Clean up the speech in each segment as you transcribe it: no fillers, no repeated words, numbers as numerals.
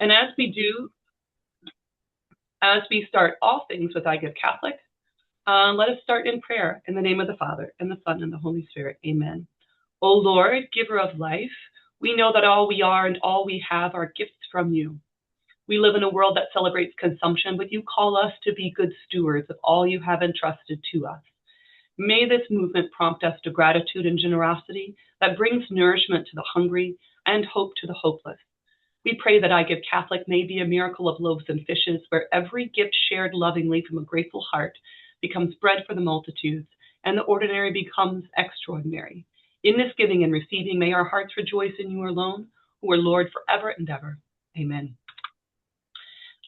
And as we start all things with iGiveCatholic, let us start in prayer in the name of the Father, and the Son, and the Holy Spirit. Amen. O Lord, giver of life, we know that all we are and all we have are gifts from you. We live in a world that celebrates consumption, but you call us to be good stewards of all you have entrusted to us. May this movement prompt us to gratitude and generosity that brings nourishment to the hungry and hope to the hopeless. We pray that iGiveCatholic may be a miracle of loaves and fishes, where every gift shared lovingly from a grateful heart becomes bread for the multitudes, and the ordinary becomes extraordinary. In this giving and receiving, may our hearts rejoice in you alone, who are Lord forever and ever. Amen.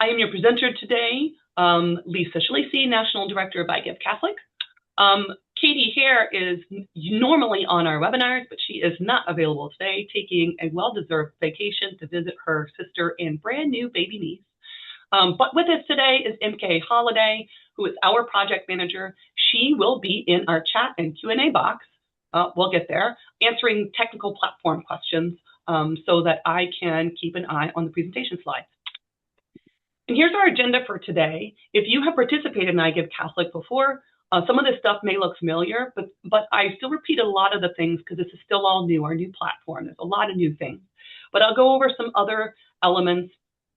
I am your presenter today, Lisa Schlesy, National Director of iGiveCatholic. Katie Hare is normally on our webinars, but she is not available today, taking a well-deserved vacation to visit her sister and brand new baby niece. But with us today is MK Holiday, who is our project manager. She will be in our chat and Q&A box, we'll get there, answering technical platform questions so that I can keep an eye on the presentation slides. And here's our agenda for today. If you have participated in iGiveCatholic before, some of this stuff may look familiar, but I still repeat a lot of the things because this is still all new, our new platform. There's a lot of new things. But I'll go over some other elements,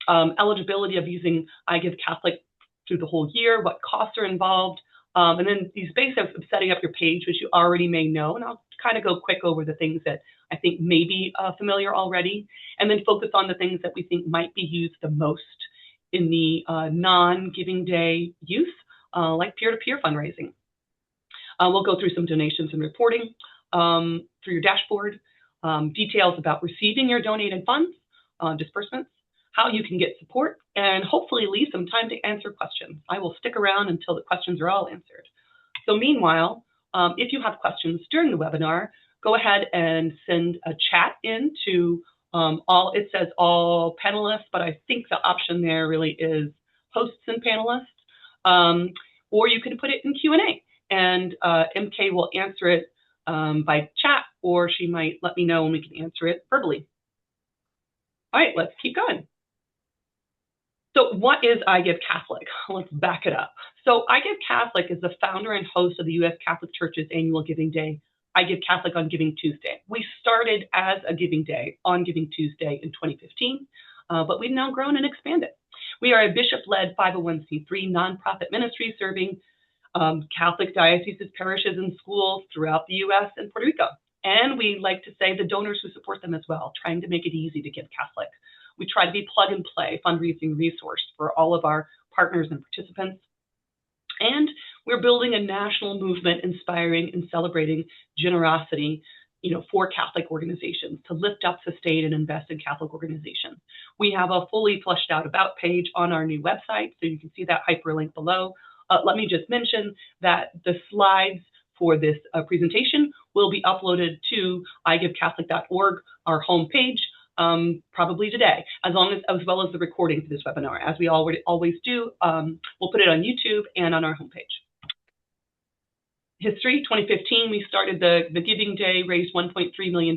eligibility of using iGiveCatholic through the whole year, what costs are involved, and then these basics of setting up your page, which you already may know. And I'll kind of go quick over the things that I think may be familiar already, and then focus on the things that we think might be used the most in the non-Giving Day use, like peer-to-peer fundraising. We'll go through some donations and reporting through your dashboard, details about receiving your donated funds, disbursements, how you can get support, and hopefully leave some time to answer questions. I will stick around until the questions are all answered. So meanwhile, if you have questions during the webinar, go ahead and send a chat in to it says all panelists, but I think the option there really is hosts and panelists. Or you can put it in Q&A, and MK will answer it by chat, or she might let me know and we can answer it verbally. All right, let's keep going. So what is iGiveCatholic? Let's back it up. So iGiveCatholic is the founder and host of the U.S. Catholic Church's annual Giving Day, iGiveCatholic on Giving Tuesday. We started as a Giving Day on Giving Tuesday in 2015, but we've now grown and expanded. We are a bishop-led 501c3 nonprofit ministry serving Catholic dioceses, parishes, and schools throughout the U.S. and Puerto Rico. And we like to say the donors who support them as well, trying to make it easy to give Catholic. We try to be plug-and-play fundraising resource for all of our partners and participants. And we're building a national movement inspiring and celebrating generosity, for Catholic organizations to lift up, sustain, and invest in Catholic organizations. We have a fully fleshed out about page on our new website, so you can see that hyperlink below. Let me just mention that the slides for this presentation will be uploaded to iGiveCatholic.org, our homepage, probably today, as well as the recording for this webinar. As we always do, we'll put it on YouTube and on our homepage. History, 2015, we started the Giving Day, raised $1.3 million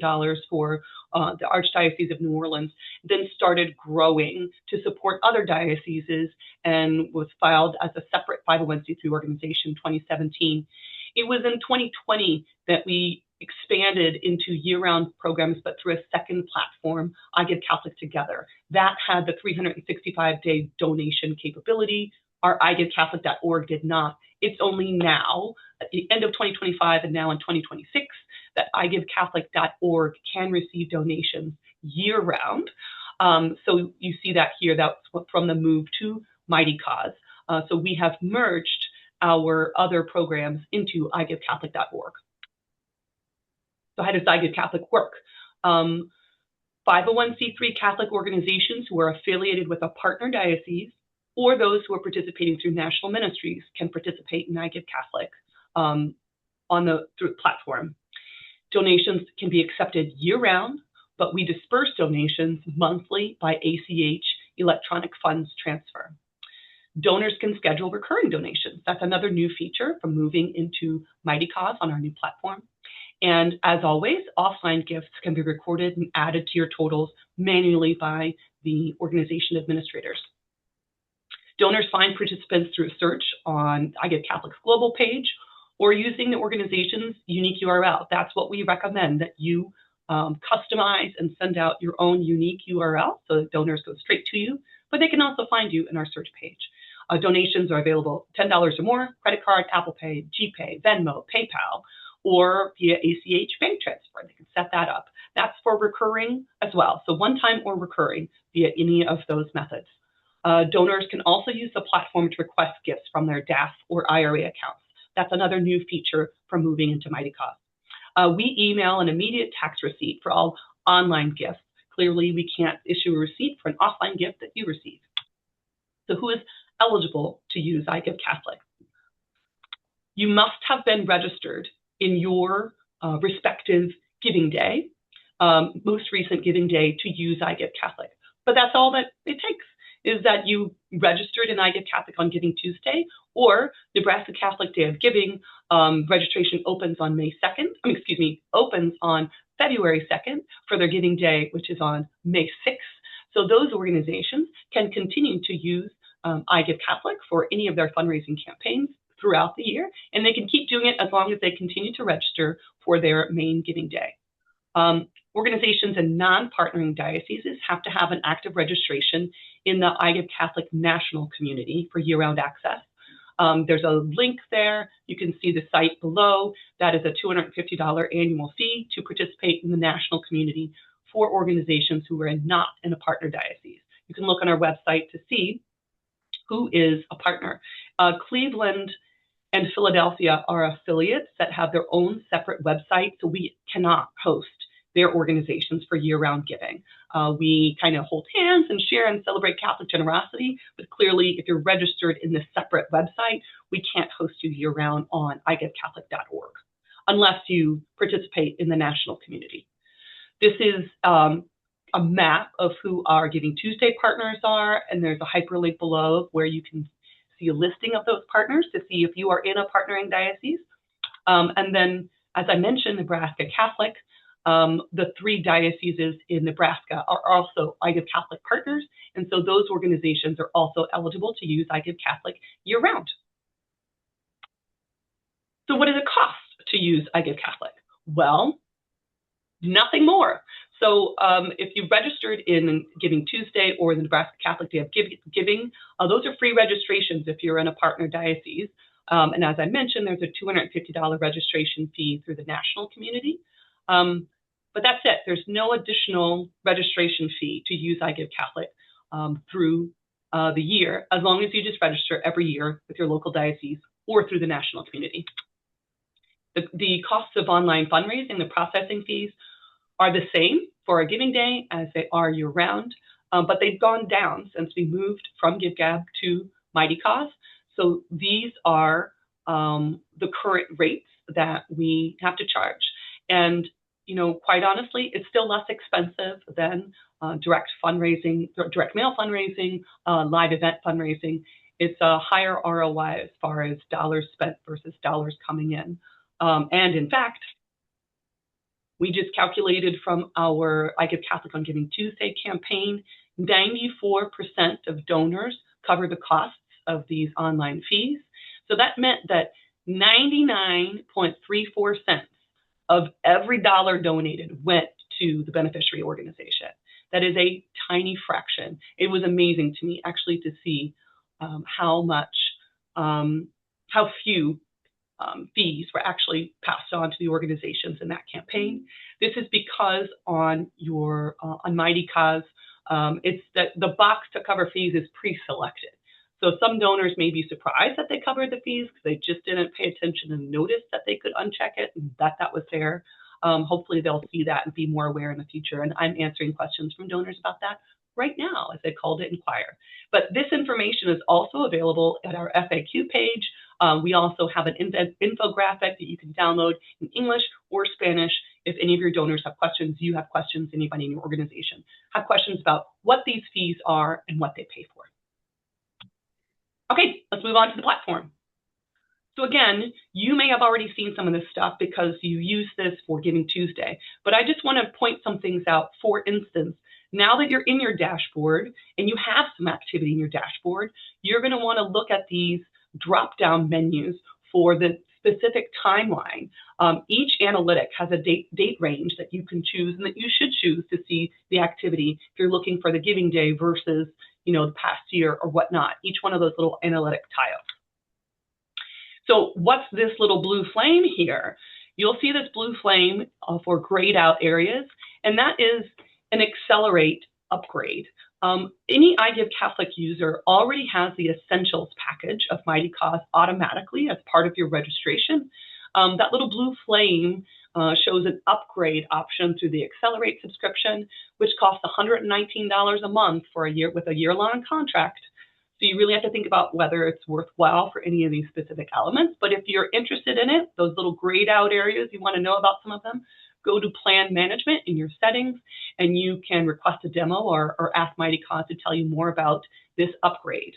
for the Archdiocese of New Orleans, then started growing to support other dioceses and was filed as a separate 501c3 organization in 2017. It was in 2020 that we expanded into year-round programs, but through a second platform, iGiveCatholic Together. That had the 365-day donation capability. Our iGiveCatholic.org did not. It's only now, at the end of 2025 and now in 2026, that iGiveCatholic.org can receive donations year-round. So you see that here, that's from the move to Mighty Cause. So we have merged our other programs into iGiveCatholic.org. So how does iGiveCatholic work? 501c3 Catholic organizations who are affiliated with a partner diocese or those who are participating through national ministries can participate in iGiveCatholic through the platform. Donations can be accepted year-round, but we disperse donations monthly by ACH, electronic funds transfer. Donors can schedule recurring donations. That's another new feature from moving into Mighty Cause on our new platform. And as always, offline gifts can be recorded and added to your totals manually by the organization administrators. Donors find participants through a search on iGiveCatholic's global page or using the organization's unique URL. That's what we recommend, that you customize and send out your own unique URL so that donors go straight to you, but they can also find you in our search page. Donations are available $10 or more, credit card, Apple Pay, GPay, Venmo, PayPal, or via ACH bank transfer. They can set that up. That's for recurring as well, so one-time or recurring via any of those methods. Donors can also use the platform to request gifts from their DAF or IRA accounts. That's another new feature for moving into Mighty Cause. We email an immediate tax receipt for all online gifts. Clearly, we can't issue a receipt for an offline gift that you receive. So who is eligible to use iGiveCatholic? You must have been registered in your respective giving day, most recent giving day, to use iGiveCatholic. But that's all that it takes, is that you registered in iGiveCatholic on GivingTuesday, or Nebraska Catholic Day of Giving. Registration opens on opens on February 2nd for their giving day, which is on May 6th. So those organizations can continue to use iGiveCatholic for any of their fundraising campaigns throughout the year, and they can keep doing it as long as they continue to register for their main giving day. Organizations in non-partnering dioceses have to have an active registration in the iGiveCatholic national community for year-round access. There's a link there. You can see the site below. That is a $250 annual fee to participate in the national community for organizations who are not in a partner diocese. You can look on our website to see who is a partner. Cleveland and Philadelphia are affiliates that have their own separate website, so we cannot host their organizations for year-round giving. We kind of hold hands and share and celebrate Catholic generosity, but clearly if you're registered in this separate website, we can't host you year-round on iGiveCatholic.org unless you participate in the national community. This is a map of who our GivingTuesday partners are, and there's a hyperlink below where you can see a listing of those partners to see if you are in a partnering diocese. And then, as I mentioned, Nebraska Catholic, the 3 dioceses in Nebraska are also iGiveCatholic partners, and so those organizations are also eligible to use iGiveCatholic year-round. So what does it cost to use iGiveCatholic? Well, nothing more. So if you registered in GivingTuesday or the Nebraska Catholic Day of Giving, those are free registrations if you're in a partner diocese. And as I mentioned, there's a $250 registration fee through the national community. But that's it. There's no additional registration fee to use iGiveCatholic through the year, as long as you just register every year with your local diocese or through the national community. The costs of online fundraising, the processing fees, are the same for a giving day as they are year-round, but they've gone down since we moved from GiveGab to Mighty Cause. So these are the current rates that we have to charge. And quite honestly, it's still less expensive than direct fundraising, direct mail fundraising, live event fundraising. It's a higher ROI as far as dollars spent versus dollars coming in. And in fact, we just calculated from our iGiveCatholic on GivingTuesday campaign, 94% of donors cover the costs of these online fees. So that meant that 99.34 cents of every dollar donated went to the beneficiary organization. That is a tiny fraction. It was amazing to me actually to see how few fees were actually passed on to the organizations in that campaign. This is because on Mighty Cause, it's that the box to cover fees is pre-selected. So some donors may be surprised that they covered the fees because they just didn't pay attention and notice that they could uncheck it and that was there. Hopefully they'll see that and be more aware in the future. And I'm answering questions from donors about that right now as they call to inquire. But this information is also available at our FAQ page. We also have an infographic that you can download in English or Spanish if any of your donors have questions, you have questions, anybody in your organization have questions about what these fees are and what they pay for. Okay, let's move on to the platform. So again, you may have already seen some of this stuff because you use this for Giving Tuesday, but I just want to point some things out. For instance, now that you're in your dashboard and you have some activity in your dashboard, you're going to want to look at these drop-down menus for the specific timeline. Each analytic has a date range that you can choose and that you should choose to see the activity if you're looking for the giving day versus, the past year or whatnot, each one of those little analytic tiles. So what's this little blue flame here? You'll see this blue flame for grayed out areas, and that is an accelerate upgrade. Any iGiveCatholic user already has the Essentials package of Mighty Cause automatically as part of your registration. That little blue flame shows an upgrade option through the Accelerate subscription, which costs $119 a month for a year with a year-long contract. So you really have to think about whether it's worthwhile for any of these specific elements. But if you're interested in it, those little grayed out areas, you want to know about some of them, go to Plan Management in your settings, and you can request a demo or ask Mighty Cause to tell you more about this upgrade.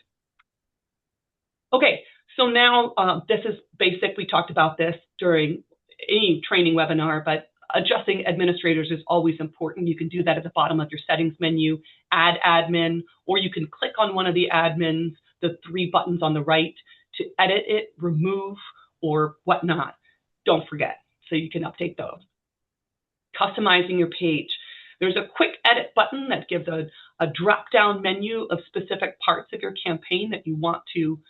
Okay, so now this is basic. We talked about this during any training webinar, but adjusting administrators is always important. You can do that at the bottom of your settings menu, add admin, or you can click on one of the admins, the 3 buttons on the right, to edit it, remove, or whatnot. Don't forget, so you can update those. Customizing your page. There's a quick edit button that gives a drop-down menu of specific parts of your campaign that you want to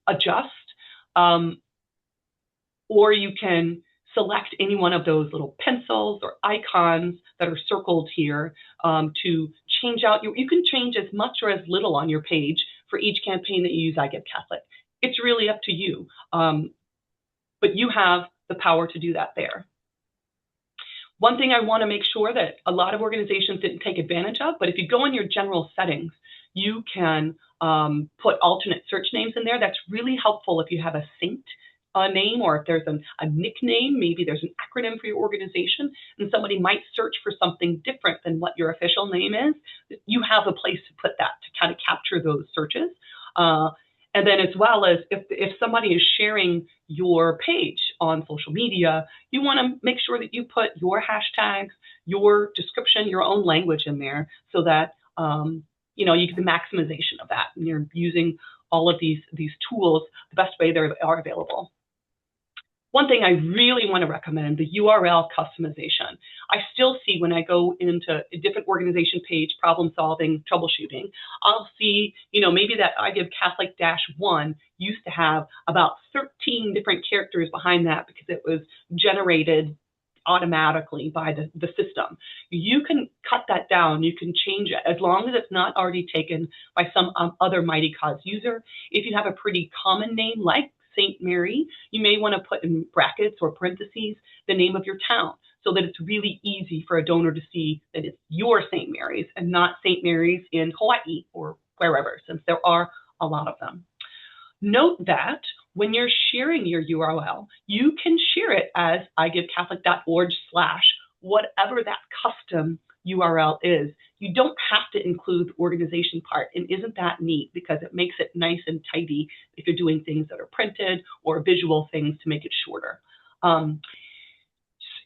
adjust, or you can select any one of those little pencils or icons that are circled here to change out. You can change as much or as little on your page for each campaign that you use iGiveCatholic. It's really up to you, but you have the power to do that there. One thing I want to make sure that a lot of organizations didn't take advantage of, but if you go in your general settings, you can put alternate search names in there. That's really helpful if you have a saint name, or if there's a nickname, maybe there's an acronym for your organization, and somebody might search for something different than what your official name is. You have a place to put that to kind of capture those searches. And then as well as if somebody is sharing your page on social media, you want to make sure that you put your hashtags, your description, your own language in there so that you get the maximization of that. And you're using all of these tools the best way they are available. One thing I really want to recommend, the URL customization. I still see when I go into a different organization page, problem solving, troubleshooting, I'll see, maybe that iGiveCatholic-1 used to have about 13 different characters behind that because it was generated automatically by the system. You can cut that down. You can change it as long as it's not already taken by some other Mighty Cause user. If you have a pretty common name like St. Mary, you may want to put in brackets or parentheses the name of your town so that it's really easy for a donor to see that it's your St. Mary's and not St. Mary's in Hawaii or wherever, since there are a lot of them. Note that when you're sharing your URL, you can share it as iGiveCatholic.org/whatever that custom URL is. You don't have to include the organization part, and isn't that neat because it makes it nice and tidy if you're doing things that are printed or visual things to make it shorter.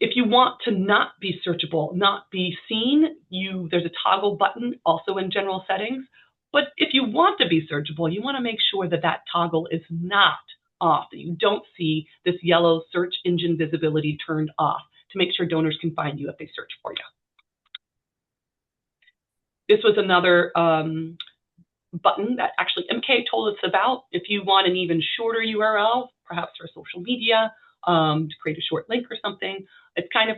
If you want to not be searchable, not be seen, there's a toggle button also in general settings. But if you want to be searchable, you want to make sure that that toggle is not off, that you don't see this yellow search engine visibility turned off to make sure donors can find you if they search for you. This was another button that actually MK told us about. If you want an even shorter URL, perhaps for social media, to create a short link or something, it kind of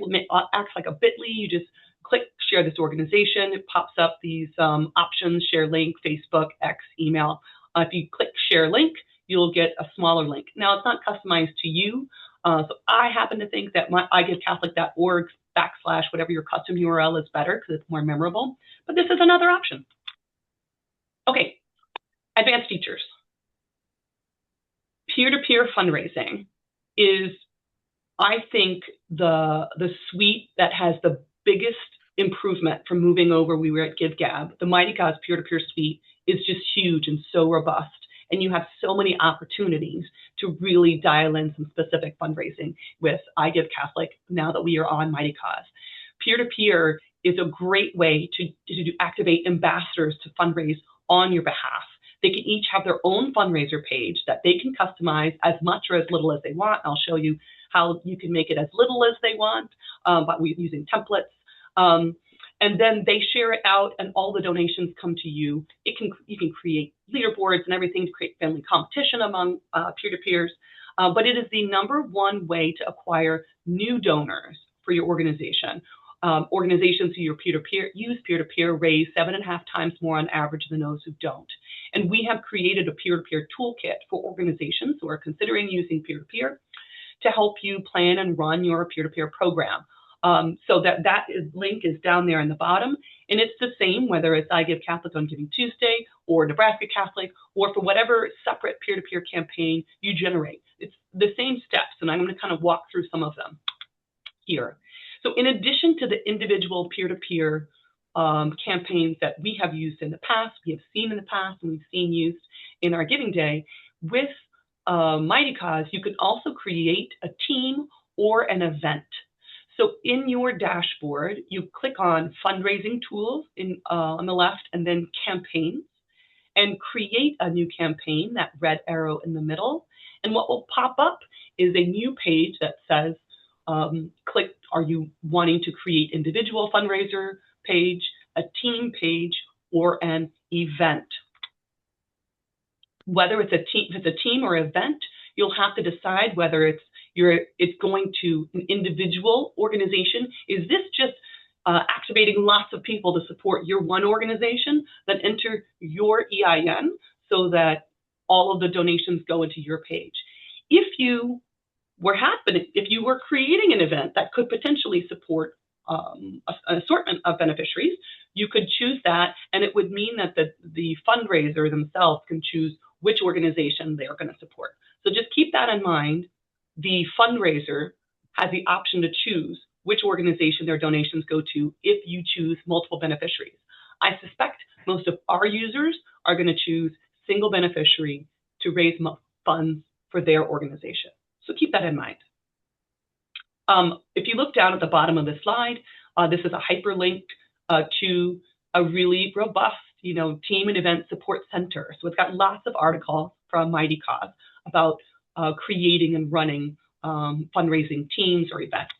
acts like a bit.ly. You just click share this organization. It pops up these options, share link, Facebook, X, email. If you click share link, you'll get a smaller link. Now, it's not customized to you. So I happen to think that my iGiveCatholic.org / whatever your custom URL is better because it's more memorable. But this is another option. Okay, advanced features. Peer-to-peer fundraising is, I think, the suite that has the biggest improvement from moving over. We were at GiveGab. The Mighty Cause peer-to-peer suite is just huge and so robust. and you have so many opportunities to really dial in some specific fundraising with iGiveCatholic now that we are on Mighty Cause. Peer-to-peer is a great way to activate ambassadors to fundraise on your behalf. They can each have their own fundraiser page that they can customize as much or as little as they want. I'll show you how you can make it as little as they want, but we're using templates. And then they share it out, and all the donations come to you. You can create leaderboards and everything to create family competition among peer-to-peers. But it is the #1 way to acquire new donors for your organization. Organizations who use peer-to-peer raise 7.5 times more on average than those who don't. And we have created a peer-to-peer toolkit for organizations who are considering using peer-to-peer to help you plan and run your peer-to-peer program. So that link is down there in the bottom, and it's the same whether it's iGiveCatholic on GivingTuesday or Nebraska Catholic, or for whatever separate peer-to-peer campaign you generate. It's the same steps, and I'm going to kind of walk through some of them here. So in addition to the individual peer-to-peer campaigns that we have used in the past, we have seen in the past, and we've seen used in our Giving Day, with Mighty Cause, you can also create a team or an event. So in your dashboard, you click on fundraising tools on the left, and then campaigns, and create a new campaign, that red arrow in the middle. And what will pop up is a new page that says, click, are you wanting to create individual fundraiser page, a team page, or an event? Whether it's a team or event, you'll have to decide whether it's going to an individual organization. Is this just activating lots of people to support your one organization? Then enter your EIN so that all of the donations go into your page. If you were creating an event that could potentially support an assortment of beneficiaries, you could choose that, and it would mean that the fundraiser themselves can choose which organization they are going to support. So just keep that in mind. The fundraiser has the option to choose which organization their donations go to if you choose multiple beneficiaries. I suspect most of our users are going to choose single beneficiary to raise funds for their organization. So keep that in mind. If you look down at the bottom of the slide, this is a hyperlink to a really robust, team and event support center. So it's got lots of articles from Mighty Cause about creating and running fundraising teams or events.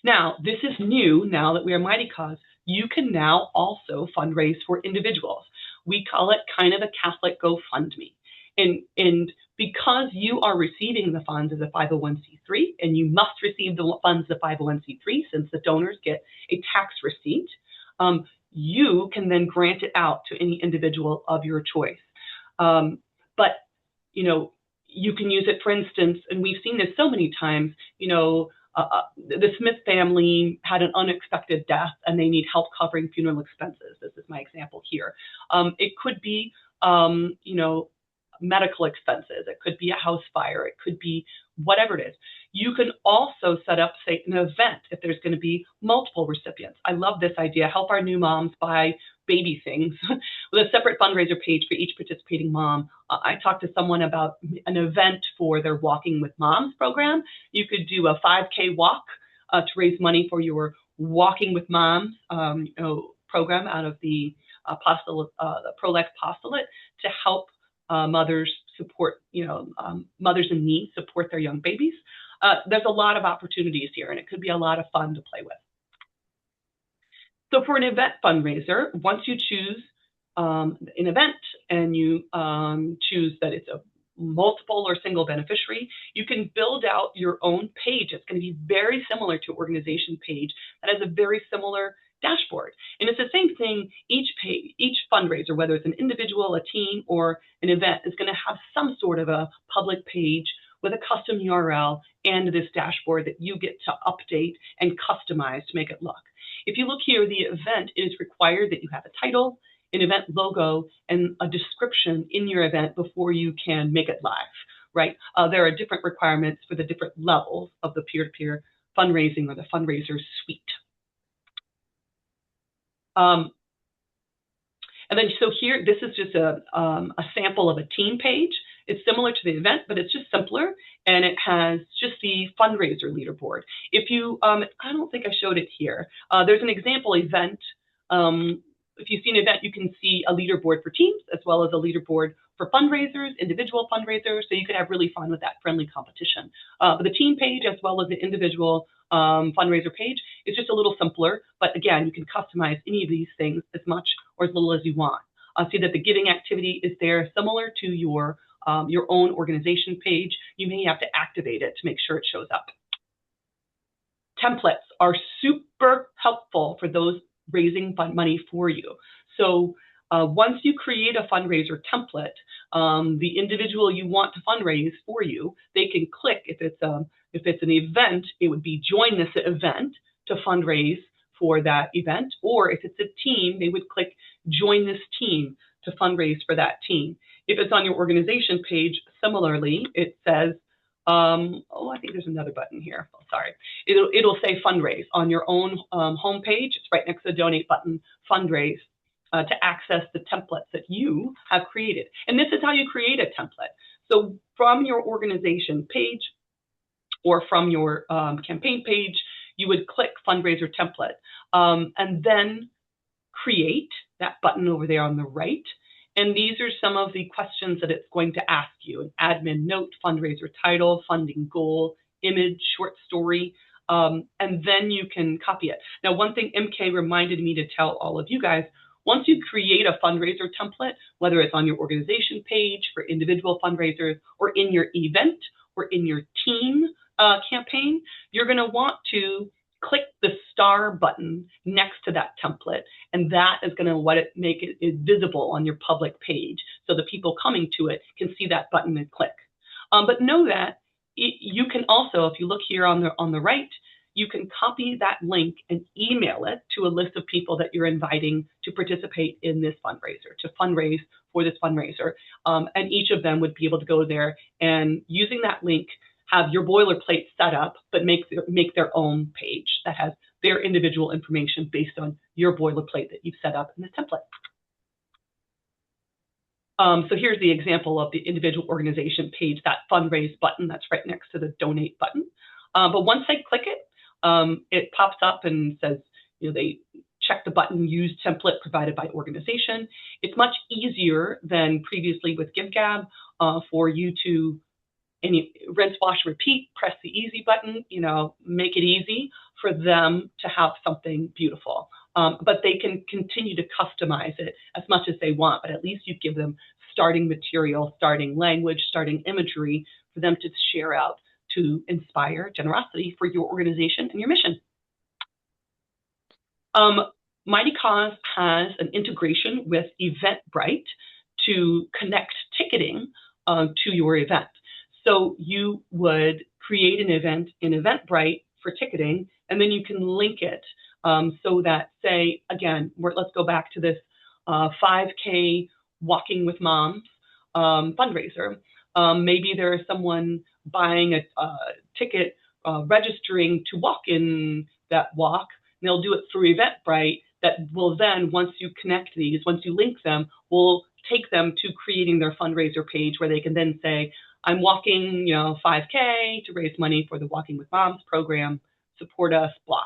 Now, this is new now that we are Mighty Cause. You can now also fundraise for individuals. We call it kind of a Catholic GoFundMe. And because you are receiving the funds as a 501c3, and you must receive the funds as a 501c3 since the donors get a tax receipt, you can then grant it out to any individual of your choice. But, you can use it, for instance, and we've seen this so many times, the Smith family had an unexpected death and they need help covering funeral expenses. This is my example here. It could be, medical expenses. It could be a house fire. It could be whatever it is. You can also set up, say, an event if there's going to be multiple recipients. I love this idea. Help our new moms buy baby things with a separate fundraiser page for each participating mom. I talked to someone about an event for their Walking with Moms program. You could do a 5K walk to raise money for your Walking with Moms program out of the Pro-Life Apostolate to help mothers support, mothers in need support their young babies. There's a lot of opportunities here, and it could be a lot of fun to play with. So for an event fundraiser, once you choose an event and you choose that it's a multiple or single beneficiary, you can build out your own page. It's going to be very similar to an organization page that has a very similar dashboard. And it's the same thing, each fundraiser, whether it's an individual, a team, or an event, is going to have some sort of a public page with a custom URL and this dashboard that you get to update and customize to make it look. If you look here, the event, it is required that you have a title, an event logo, and a description in your event before you can make it live, right? There are different requirements for the different levels of the peer-to-peer fundraising or the fundraiser suite. And then so here, this is just a sample of a team page. It's similar to the event, but it's just simpler, and it has just the fundraiser leaderboard. If you, I don't think I showed it here. There's an example event. If you see an event, you can see a leaderboard for teams as well as a leaderboard for fundraisers, individual fundraisers, so you can have really fun with that friendly competition. But the team page as well as the individual fundraiser page is just a little simpler, but again, you can customize any of these things as much or as little as you want. See that the giving activity is there similar to your own organization page. You may have to activate it to make sure it shows up. Templates are super helpful for those raising money for you. So once you create a fundraiser template, the individual you want to fundraise for you, they can click, if it's an event, it would be join this event to fundraise for that event, or if it's a team, they would click join this team to fundraise for that team. If it's on your organization page, similarly, it says, I think there's another button here. Oh, sorry. It'll say fundraise on your own homepage. It's right next to the donate button, fundraise, to access the templates that you have created. And this is how you create a template. So from your organization page or from your campaign page, you would click fundraiser template and then create that button over there on the right. And these are some of the questions that it's going to ask you: an admin note, fundraiser title, funding goal, image, short story, and then you can copy it. Now, one thing MK reminded me to tell all of you guys, once you create a fundraiser template, whether it's on your organization page for individual fundraisers or in your event or in your team campaign, you're going to want to click the star button next to that template, and that is going to make it visible on your public page, so the people coming to it can see that button and click. But know that you can also, if you look here on the right, you can copy that link and email it to a list of people that you're inviting to participate in this fundraiser, to fundraise for this fundraiser, and each of them would be able to go there and, using that link, have your boilerplate set up, but make their own page that has their individual information based on your boilerplate that you've set up in the template. So here's the example of the individual organization page, that fundraise button that's right next to the donate button. But once they click it, it pops up and says, they check the button, use template provided by organization. It's much easier than previously with GiveGab for you to rinse, wash, repeat, press the easy button, make it easy for them to have something beautiful. But they can continue to customize it as much as they want, but at least you give them starting material, starting language, starting imagery for them to share out to inspire generosity for your organization and your mission. Mighty Cause has an integration with Eventbrite to connect ticketing to your event. So you would create an event in Eventbrite for ticketing, and then you can link it so that, say, again, let's go back to this 5K Walking with Moms fundraiser. Maybe there is someone buying a ticket, registering to walk in that walk, and they'll do it through Eventbrite. That will then, once you connect these, once you link them, will take them to creating their fundraiser page where they can then say, I'm walking, 5K to raise money for the Walking with Moms program, support us, blah.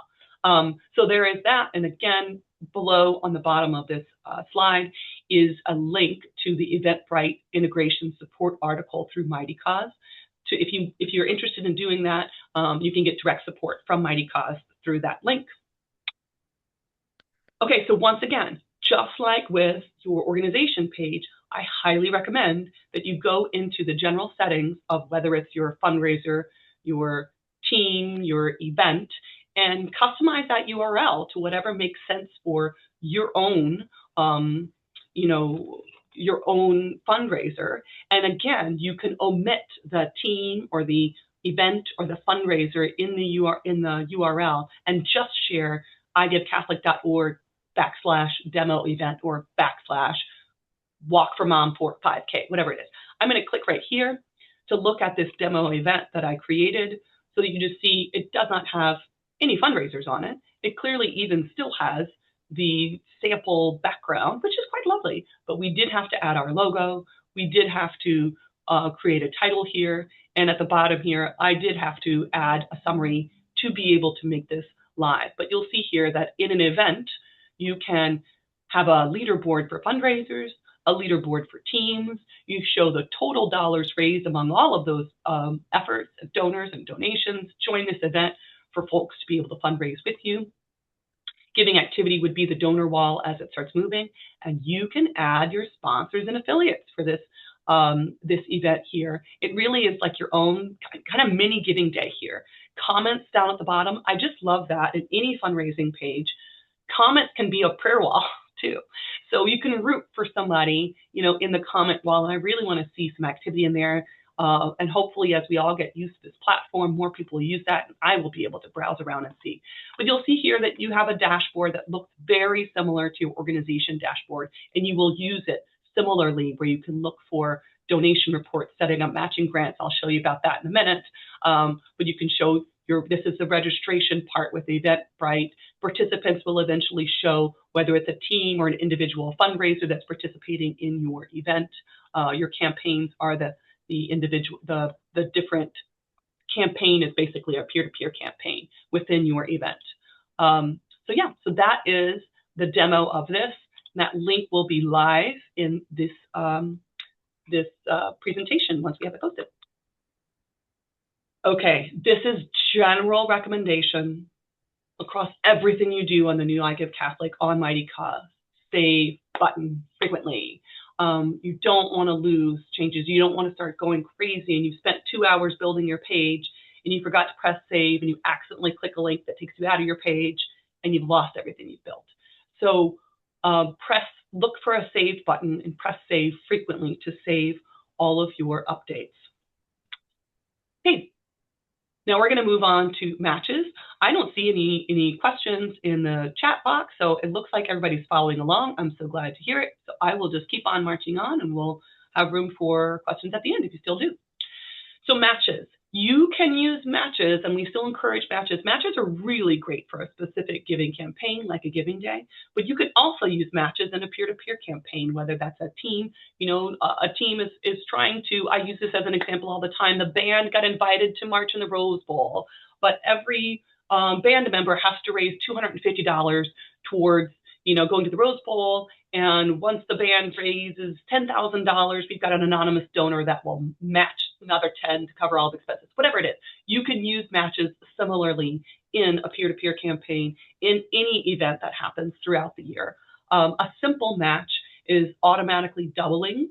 So there is that. And again, below on the bottom of this slide is a link to the Eventbrite integration support article through Mighty Cause. So if you're interested in doing that, you can get direct support from Mighty Cause through that link. Okay, so once again, just like with your organization page, I highly recommend that you go into the general settings of whether it's your fundraiser, your team, your event, and customize that URL to whatever makes sense for your own, your own fundraiser. And again, you can omit the team or the event or the fundraiser in the URL and just share iGiveCatholic.org/demo event or /walk for mom for 5K, whatever it is. I'm going to click right here to look at this demo event that I created so that you just see it does not have any fundraisers on it. It clearly even still has the sample background, which is quite that's lovely. But we did have to add our logo. We did have to create a title here. And at the bottom here, I did have to add a summary to be able to make this live. But you'll see here that in an event, you can have a leaderboard for fundraisers, a leaderboard for teams. You show the total dollars raised among all of those efforts, donors and donations. Join this event for folks to be able to fundraise with you. Giving activity would be the donor wall as it starts moving, and you can add your sponsors and affiliates for this this event here. It really is like your own kind of mini giving day here. Comments down at the bottom. I just love that in any fundraising page. Comments can be a prayer wall too. So you can root for somebody, you know, in the comment wall. And I really want to see some activity in there. And hopefully, as we all get used to this platform, more people use that, and I will be able to browse around and see. But you'll see here that you have a dashboard that looks very similar to your organization dashboard, and you will use it similarly where you can look for donation reports, setting up matching grants. I'll show you about that in a minute. But you can show this is the registration part with the Eventbrite. Participants will eventually show whether it's a team or an individual fundraiser that's participating in your event. Your campaigns are the different campaign is basically a peer-to-peer campaign within your event. So that is the demo of this. And that link will be live in this presentation once we have it posted. Okay, this is general recommendation across everything you do on the new iGiveCatholic on Mighty Cause. Save button frequently. You don't want to lose changes. You don't want to start going crazy and you've spent 2 hours building your page and you forgot to press save and you accidentally click a link that takes you out of your page and you've lost everything you've built. So look for a save button and press save frequently to save all of your updates. Okay, now we're going to move on to matches. I don't see any questions in the chat box, so it looks like everybody's following along. I'm so glad to hear it. So I will just keep on marching on and we'll have room for questions at the end if you still do. So matches. You can use matches, and we still encourage matches. Matches are really great for a specific giving campaign, like a giving day, but you could also use matches in a peer-to-peer campaign, whether that's a team. You know, a team is trying to, I use this as an example all the time, the band got invited to march in the Rose Bowl, but every band member has to raise $250 towards, you know, going to the Rose Bowl. And once the band raises $10,000, we've got an anonymous donor that will match another 10 to cover all the expenses, whatever it is. You can use matches similarly in a peer-to-peer campaign in any event that happens throughout the year. A simple match is automatically doubling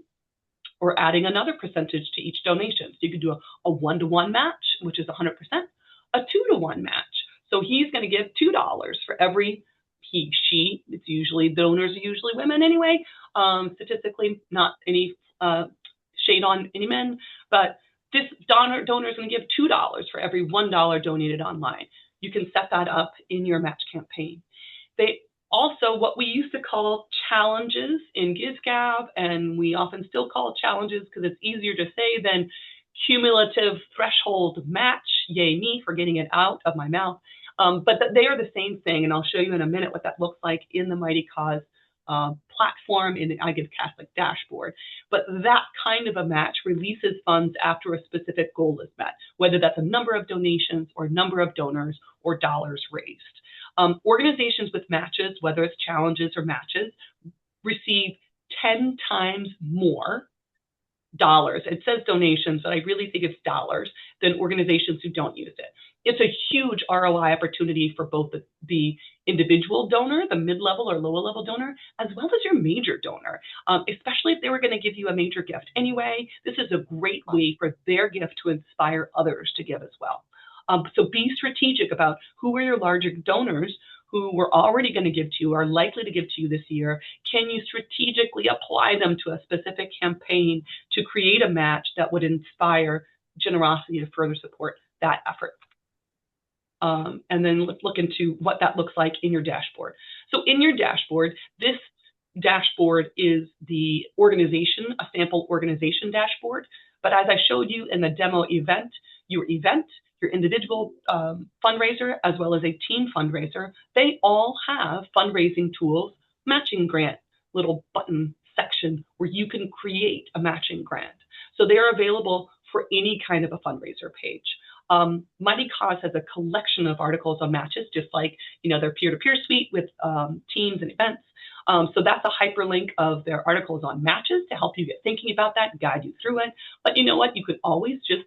or adding another percentage to each donation. So you could do a 1-to-1 match, which is 100%, a 2-to-1 match. So he's going to give $2 for every she, it's usually donors are usually women anyway, statistically, not any shade on any men, but this donor is going to give $2 for every $1 donated online. You can set that up in your match campaign. They also, what we used to call challenges in GivGav, and we often still call challenges because it's easier to say than cumulative threshold match, yay me for getting it out of my mouth. But they are the same thing, and I'll show you in a minute what that looks like in the Mighty Cause platform in the iGiveCatholic dashboard. But that kind of a match releases funds after a specific goal is met, whether that's a number of donations or number of donors or dollars raised. Organizations with matches, whether it's challenges or matches, receive 10 times more dollars. It says donations, but I really think it's dollars than organizations who don't use it. It's a huge ROI opportunity for both the individual donor, the mid-level or lower-level donor, as well as your major donor, especially if they were going to give you a major gift anyway. This is a great way for their gift to inspire others to give as well. So be strategic about who are your larger donors who were already going to give to you, are likely to give to you this year. Can you strategically apply them to a specific campaign to create a match that would inspire generosity to further support that effort? And then let's look into what that looks like in your dashboard. So in your dashboard, this dashboard is the organization, a sample organization dashboard. But as I showed you in the demo event, your individual fundraiser, as well as a team fundraiser, they all have fundraising tools, matching grant little button section where you can create a matching grant. So they are available for any kind of a fundraiser page. Mighty Cause has a collection of articles on matches, just like, their peer-to-peer suite with teams and events. So that's a hyperlink of their articles on matches to help you get thinking about that and guide you through it. But you know what? You could always just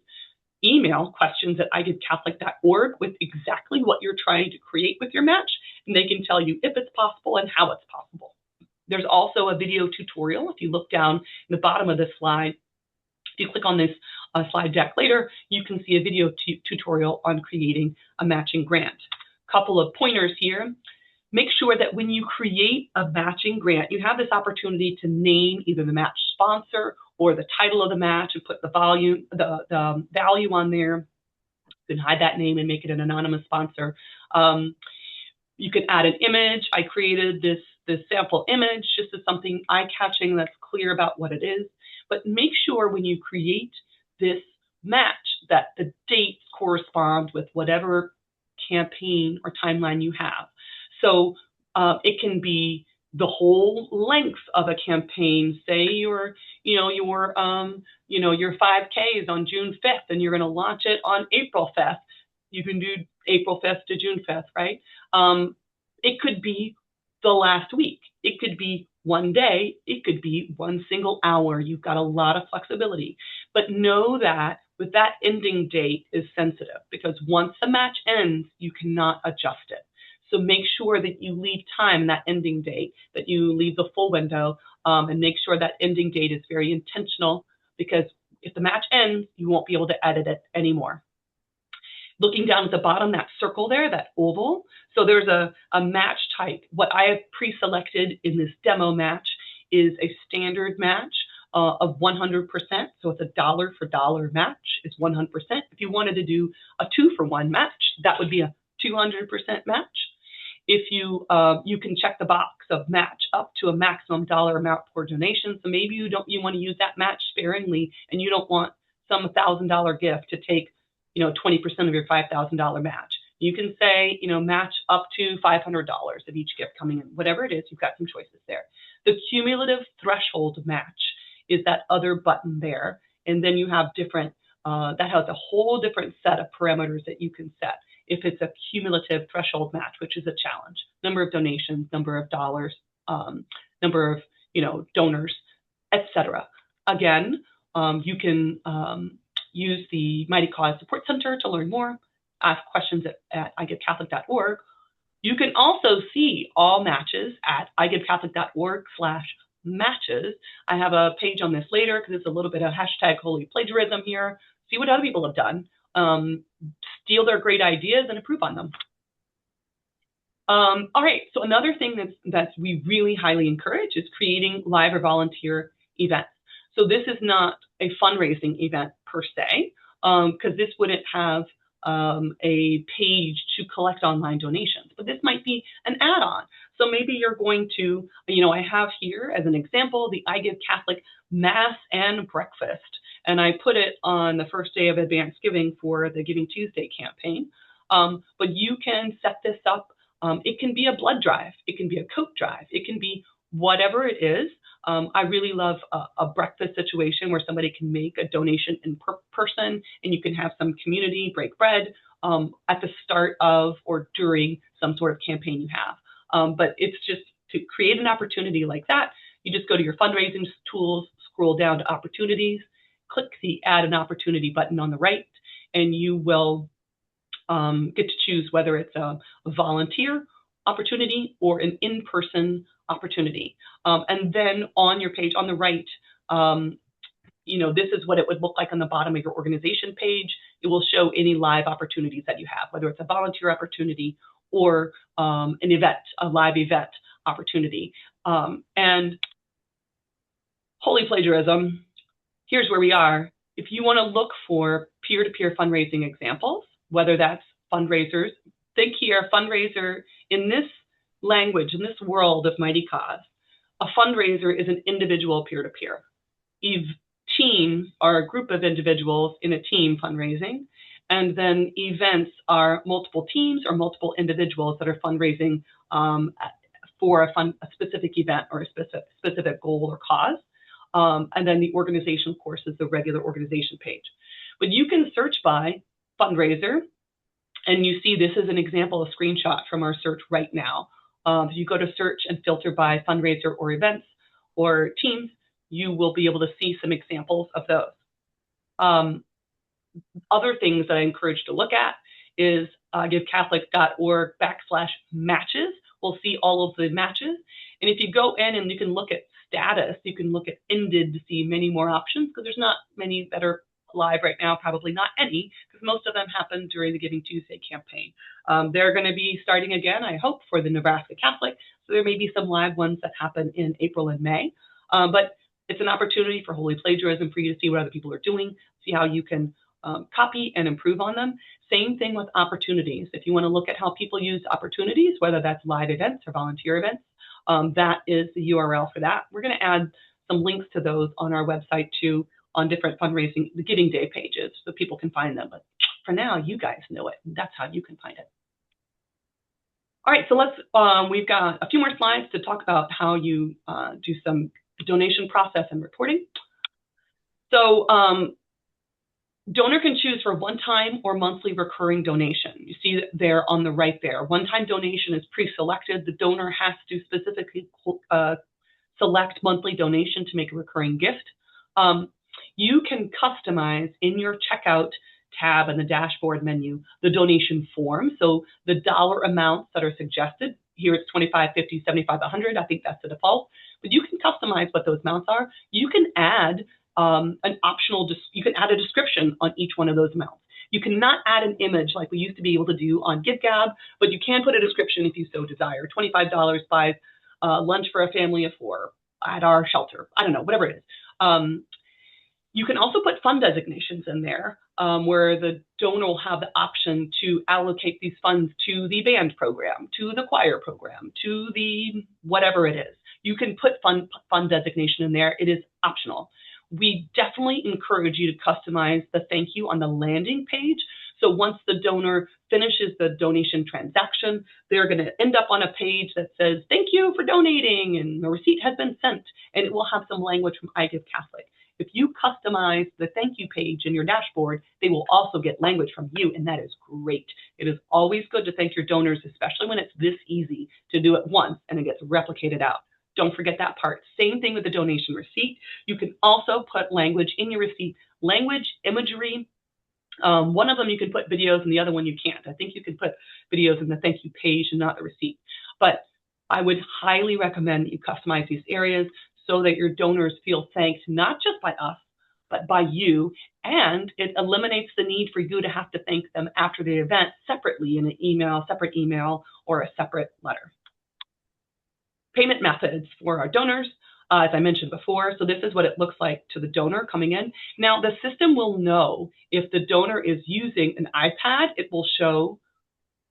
email questions@iGiveCatholic.org with exactly what you're trying to create with your match, and they can tell you if it's possible and how it's possible. There's also a video tutorial. If you look down in the bottom of this slide, if you click on this slide deck later, you can see a video tutorial on creating a matching grant. Couple of pointers here. Make sure that when you create a matching grant, you have this opportunity to name either the match sponsor or the title of the match and put the value on there. You can hide that name and make it an anonymous sponsor. You can add an image. I created this sample image just as something eye-catching that's clear about what it is. But make sure when you create this match that the dates correspond with whatever campaign or timeline you have. So it can be the whole length of a campaign. Say your 5K is on June 5th and you're going to launch it on April 5th. You can do April 5th to June 5th, right? It could be the last week. It could be one day. It could be one single hour. You've got a lot of flexibility. But know that with that ending date is sensitive, because once the match ends, you cannot adjust it. So make sure that you leave time in that ending date, that you leave the full window, and make sure that ending date is very intentional, because if the match ends, you won't be able to edit it anymore. Looking down at the bottom, that circle there, that oval, so there's a match type. What I have pre-selected in this demo match is a standard match of 100%. So it's a dollar for dollar match. It's 100%. If you wanted to do a 2-for-1 match, that would be a 200% match. If you can check the box of match up to a maximum dollar amount per donation. So maybe you want to use that match sparingly, and you don't want some $1,000 gift to take 20% of your $5,000 match. You can say, match up to $500 of each gift coming in. Whatever it is, you've got some choices there. The cumulative threshold match is that other button there. And then you have different, that has a whole different set of parameters that you can set. If it's a cumulative threshold match, which is a challenge, number of donations, number of dollars, number of, donors, etc. Again, you can use the Mighty Cause Support Center to learn more. Ask questions at iGiveCatholic.org. You can also see all matches at iGiveCatholic.org/matches. I have a page on this later because it's a little bit of hashtag holy plagiarism here. See what other people have done. Steal their great ideas and improve on them. All right, so another thing that we really highly encourage is creating live or volunteer events. So this is not a fundraising event per se, because this wouldn't have a page to collect online donations, but this might be an add-on. So maybe you're going to, I have here as an example, the iGiveCatholic Mass and Breakfast, and I put it on the first day of advanced giving for the GivingTuesday campaign. But you can set this up. It can be a blood drive. It can be a Coke drive. It can be whatever it is. I really love a breakfast situation where somebody can make a donation in person, and you can have some community break bread at the start of or during some sort of campaign you have. But it's just to create an opportunity like that. You just go to your fundraising tools, scroll down to opportunities, click the add an opportunity button on the right, and you will get to choose whether it's a volunteer opportunity or an in-person opportunity. And then on your page on the right, this is what it would look like on the bottom of your organization page. It will show any live opportunities that you have, whether it's a volunteer opportunity or an event, a live event opportunity. And holy plagiarism, here's where we are. If you want to look for peer-to-peer fundraising examples, whether that's fundraisers, think here, fundraiser in this language, in this world of Mighty Cause, a fundraiser is an individual peer-to-peer. Teams are a group of individuals in a team fundraising, and then events are multiple teams or multiple individuals that are fundraising for a specific event or a specific goal or cause. And then the organization, of course, is the regular organization page. But you can search by fundraiser, and you see this is an example, a screenshot from our search right now. If you go to search and filter by fundraiser or events or teams, you will be able to see some examples of those. Other things that I encourage to look at is givecatholic.org/matches. We'll see all of the matches. And if you go in and you can look at status, you can look at ended to see many more options, because there's not many that are live right now, probably not any, because most of them happened during the Giving Tuesday campaign. They're going to be starting again, I hope, for the Nebraska Catholic. So there may be some live ones that happen in April and May. But it's an opportunity for holy plagiarism for you to see what other people are doing, see how you can copy and improve on them. Same thing with opportunities. If you want to look at how people use opportunities, whether that's live events or volunteer events, that is the URL for that. We're going to add some links to those on our website too, on different fundraising, the Giving Day pages, so people can find them. But for now, you guys know it. That's how you can find it. All right, so let's, we've got a few more slides to talk about how you do some donation process and reporting. So donor can choose for one-time or monthly recurring donation. You see there on the right there. One-time donation is pre-selected. The donor has to specifically select monthly donation to make a recurring gift. You can customize in your checkout tab in the dashboard menu the donation form. So the dollar amounts that are suggested, here it's 25, 50, 75, 100. I think that's the default. But you can customize what those amounts are. You can add an optional, you can add a description on each one of those amounts. You cannot add an image like we used to be able to do on GiveGab, but you can put a description if you so desire. $25 buys lunch for a family of 4 at our shelter. I don't know, whatever it is. You can also put fund designations in there where the donor will have the option to allocate these funds to the band program, to the choir program, to the whatever it is. You can put fund designation in there. It is optional. We definitely encourage you to customize the thank you on the landing page. So once the donor finishes the donation transaction, they're going to end up on a page that says, thank you for donating, and the receipt has been sent, and it will have some language from iGiveCatholic. If you customize the thank you page in your dashboard, they will also get language from you, and that is great. It is always good to thank your donors, especially when it's this easy to do it once and it gets replicated out. Don't forget that part. Same thing with the donation receipt. You can also put language in your receipt, language, imagery. One of them you can put videos and the other one you can't. I think you can put videos in the thank you page and not the receipt. But I would highly recommend that you customize these areas so that your donors feel thanked, not just by us, but by you. And it eliminates the need for you to have to thank them after the event separately in an email, separate email, or a separate letter. Payment methods for our donors, as I mentioned before. So this is what it looks like to the donor coming in. Now, the system will know if the donor is using an iPad, it will show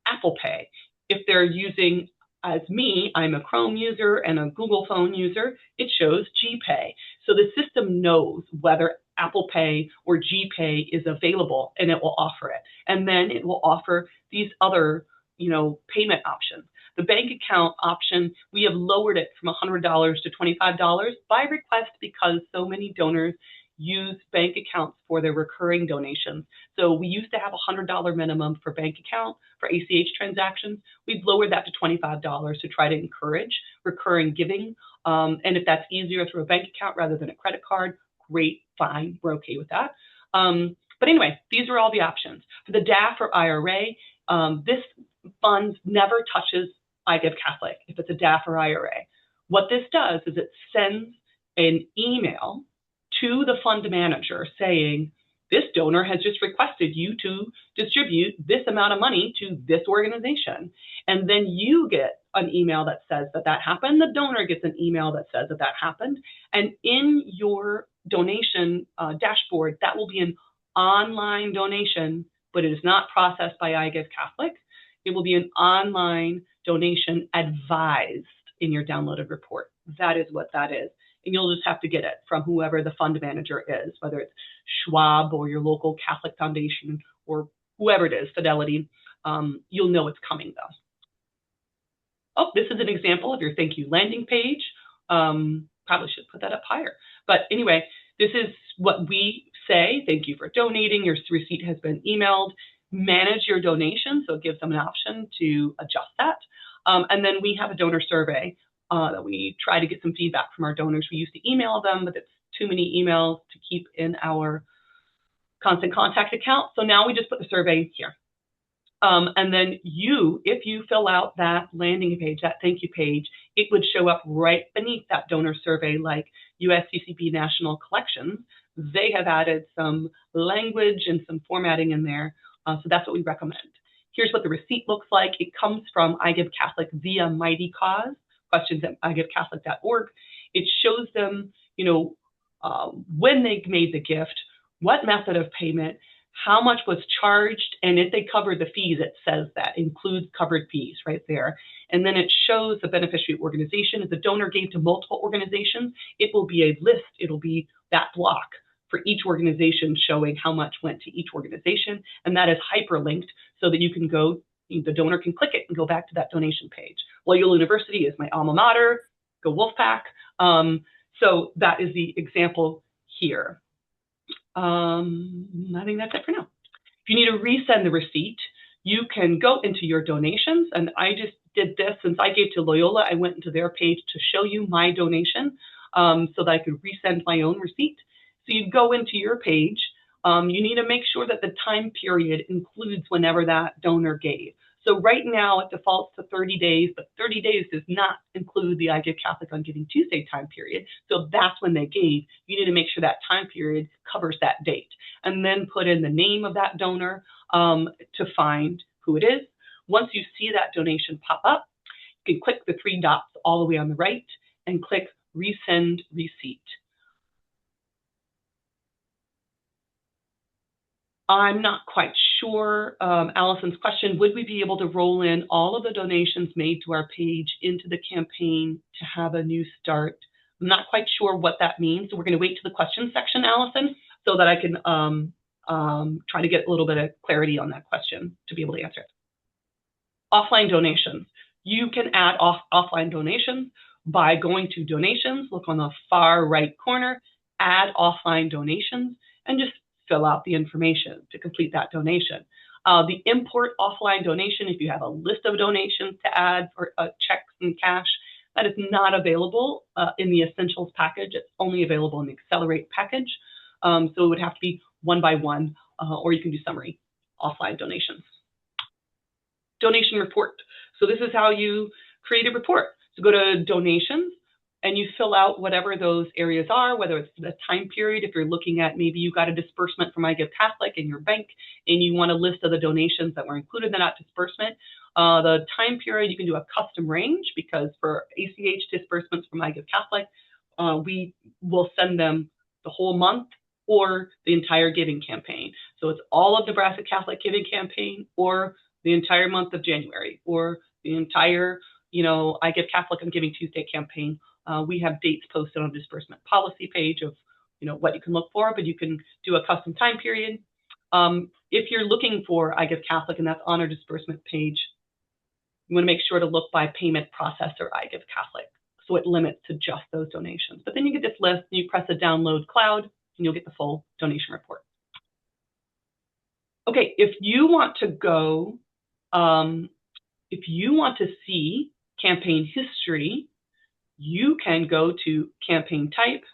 Apple Pay. If they're using, as me, I'm a Chrome user and a Google phone user, it shows GPay. So the system knows whether Apple Pay or GPay is available, and it will offer it. And then it will offer these other, payment options. The bank account option, we have lowered it from $100 to $25 by request because so many donors use bank accounts for their recurring donations. So we used to have a $100 minimum for bank account for ACH transactions. We've lowered that to $25 to try to encourage recurring giving. And if that's easier through a bank account rather than a credit card, great, fine, we're okay with that. But anyway, these are all the options. For the DAF or IRA, this fund never touches iGiveCatholic if it's a DAF or IRA. What this does is it sends an email to the fund manager saying, this donor has just requested you to distribute this amount of money to this organization. And then you get an email that says that that happened. The donor gets an email that says that that happened. And in your donation dashboard, that will be an online donation, but it is not processed by iGiveCatholic. It will be an online donation advised in your downloaded report. That is what that is. And you'll just have to get it from whoever the fund manager is, whether it's Schwab or your local Catholic Foundation or whoever it is, Fidelity. You'll know it's coming though. Oh, this is an example of your thank you landing page. Probably should put that up higher. But anyway, this is what we say. Thank you for donating. Your receipt has been emailed. Manage your donation, so it gives them an option to adjust that. And then we have a donor survey that we try to get some feedback from our donors. We used to email them, but it's too many emails to keep in our constant contact account. So now we just put the survey here. And then if you fill out that landing page, that thank you page, it would show up right beneath that donor survey, like USCCB National Collections. They have added some language and some formatting in there. So that's what we recommend. Here's what the receipt looks like. It comes from iGiveCatholic via Mighty Cause, questions@igivecatholic.org. It shows them, when they made the gift, what method of payment, how much was charged, and if they covered the fees, it says that, includes covered fees right there. And then it shows the beneficiary organization. If the donor gave to multiple organizations, it will be a list. It'll be that block for each organization showing how much went to each organization. And that is hyperlinked so that you can go, the donor can click it and go back to that donation page. Loyola University is my alma mater. Go Wolfpack. So that is the example here. I think that's it for now. If you need to resend the receipt, you can go into your donations. And I just did this since I gave to Loyola. I went into their page to show you my donation so that I could resend my own receipt. So you go into your page. You need to make sure that the time period includes whenever that donor gave. So right now it defaults to 30 days, but 30 days does not include the iGiveCatholic on GivingTuesday time period. So that's when they gave. You need to make sure that time period covers that date, and then put in the name of that donor to find who it is. Once you see that donation pop up, you can click the 3 dots all the way on the right and click Resend Receipt. I'm not quite sure, Allison's question, would we be able to roll in all of the donations made to our page into the campaign to have a new start? I'm not quite sure what that means. So we're going to wait to the question section, Allison, so that I can try to get a little bit of clarity on that question to be able to answer it. Offline donations. You can add offline donations by going to donations, look on the far right corner, add offline donations, and just fill out the information to complete that donation. The import offline donation, if you have a list of donations to add for checks and cash, that is not available in the Essentials package. It's only available in the Accelerate package. So it would have to be one by one, or you can do summary offline donations. Donation report. So this is how you create a report. So go to donations, and you fill out whatever those areas are, whether it's the time period. If you're looking at maybe you got a disbursement from iGiveCatholic in your bank and you want a list of the donations that were included in that disbursement. The time period, you can do a custom range, because for ACH disbursements from iGiveCatholic, we will send them the whole month or the entire giving campaign. So it's all of Nebraska Catholic Giving Campaign, or the entire month of January, or the entire, iGiveCatholic and GivingTuesday campaign. We have dates posted on the disbursement policy page of, what you can look for, but you can do a custom time period. If you're looking for iGiveCatholic and that's on our disbursement page, you want to make sure to look by payment processor iGiveCatholic, so it limits to just those donations. But then you get this list, and you press the download cloud, and you'll get the full donation report. Okay, if you want to go, if you want to see campaign history, you can go to campaign type,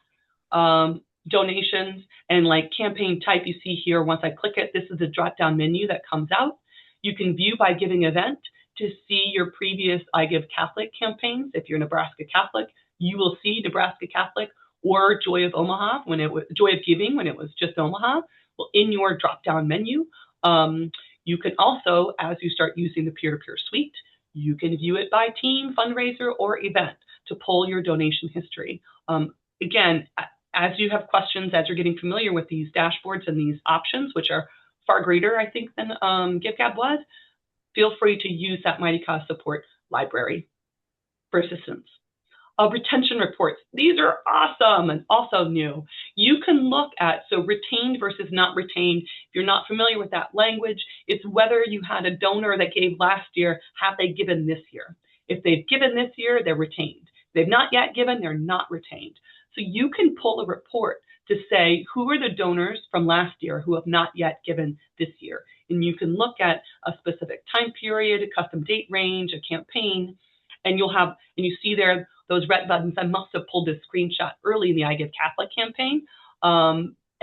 donations, and like campaign type you see here, once I click it, this is a drop-down menu that comes out. You can view by giving event to see your previous iGiveCatholic campaigns. If you're Nebraska Catholic, you will see Nebraska Catholic or Joy of Omaha, Joy of Giving when it was just Omaha, well, in your drop-down menu. You can also, as you start using the peer-to-peer suite, you can view it by team, fundraiser, or event to pull your donation history. Again, as you have questions, as you're getting familiar with these dashboards and these options, which are far greater, I think, than GiveGab was, feel free to use that Mighty Cause support library for assistance. Retention reports. These are awesome and also new. You can look at, so retained versus not retained. If you're not familiar with that language, it's whether you had a donor that gave last year, have they given this year? If they've given this year, they're retained. If they've not yet given, they're not retained. So you can pull a report to say who are the donors from last year who have not yet given this year. And you can look at a specific time period, a custom date range, a campaign, and you see there those red buttons. I must have pulled this screenshot early in the iGiveCatholic campaign.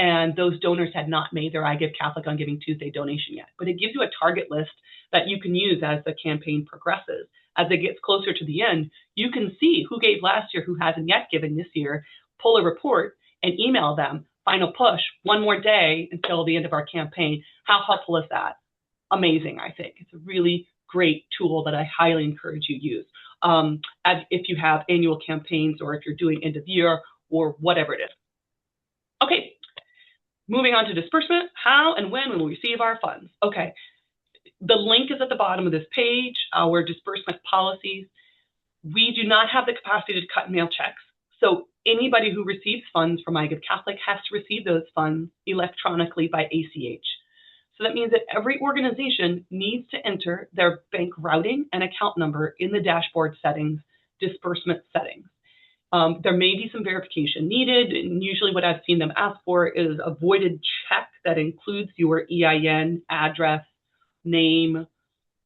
And those donors had not made their iGiveCatholic on Giving Tuesday donation yet. But it gives you a target list that you can use as the campaign progresses. As it gets closer to the end, you can see who gave last year, who hasn't yet given this year, pull a report and email them, final push, one more day until the end of our campaign. How helpful is that? Amazing, I think. It's a really great tool that I highly encourage you to use as if you have annual campaigns or if you're doing end of year or whatever it is. Okay, moving on to disbursement. How and when will we receive our funds? Okay, the link is at the bottom of this page, our disbursement policies. We do not have the capacity to cut and mail checks. So anybody who receives funds from iGiveCatholic has to receive those funds electronically by ACH. So that means that every organization needs to enter their bank routing and account number in the dashboard settings, disbursement settings. There may be some verification needed, and usually what I've seen them ask for is a voided check that includes your EIN, address, name,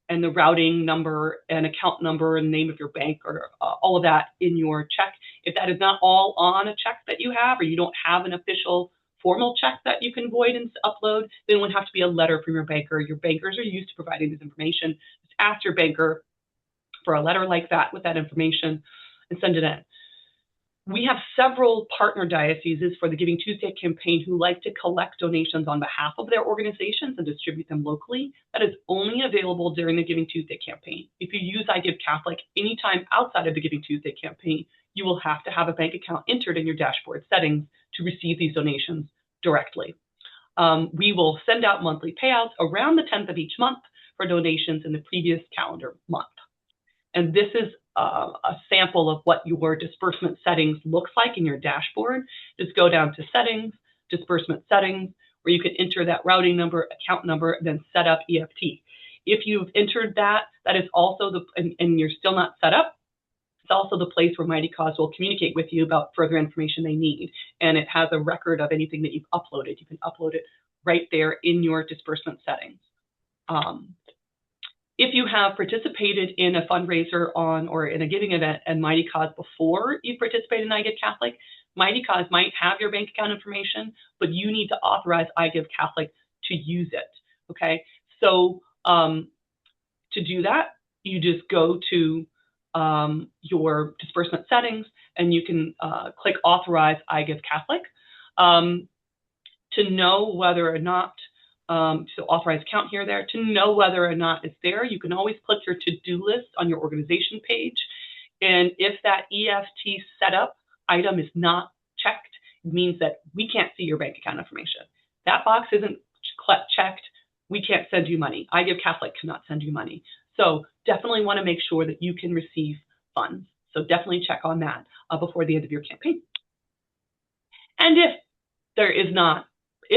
and the routing number and account number and name of your bank, or all of that in your check. If that is not all on a check that you have, or you don't have an official formal check that you can void and upload, then it would have to be a letter from your banker. Your bankers are used to providing this information. Just ask your banker for a letter like that with that information and send it in. We have several partner dioceses for the Giving Tuesday campaign who like to collect donations on behalf of their organizations and distribute them locally. That is only available during the Giving Tuesday campaign. If you use iGiveCatholic anytime outside of the Giving Tuesday campaign, you will have to have a bank account entered in your dashboard settings to receive these donations directly. We will send out monthly payouts around the 10th of each month for donations in the previous calendar month. And this is a sample of what your disbursement settings looks like in your dashboard. Just go down to settings, disbursement settings, where you can enter that routing number, account number, and then set up EFT. If you've entered that, that is also and you're still not set up, it's also the place where Mighty Cause will communicate with you about further information they need. And it has a record of anything that you've uploaded. You can upload it right there in your disbursement settings. If you have participated in a fundraiser or in a giving event and Mighty Cause before you participated in iGiveCatholic, Mighty Cause might have your bank account information, but you need to authorize iGiveCatholic to use it, okay? So to do that, you just go to your disbursement settings and you can click Authorize iGiveCatholic to know whether or not so authorize account here, there. To know whether or not it's there, you can always click your to-do list on your organization page. And if that EFT setup item is not checked, it means that we can't see your bank account information. That box isn't checked, we can't send you money. iGiveCatholic cannot send you money. So definitely want to make sure that you can receive funds. So definitely check on that before the end of your campaign. And if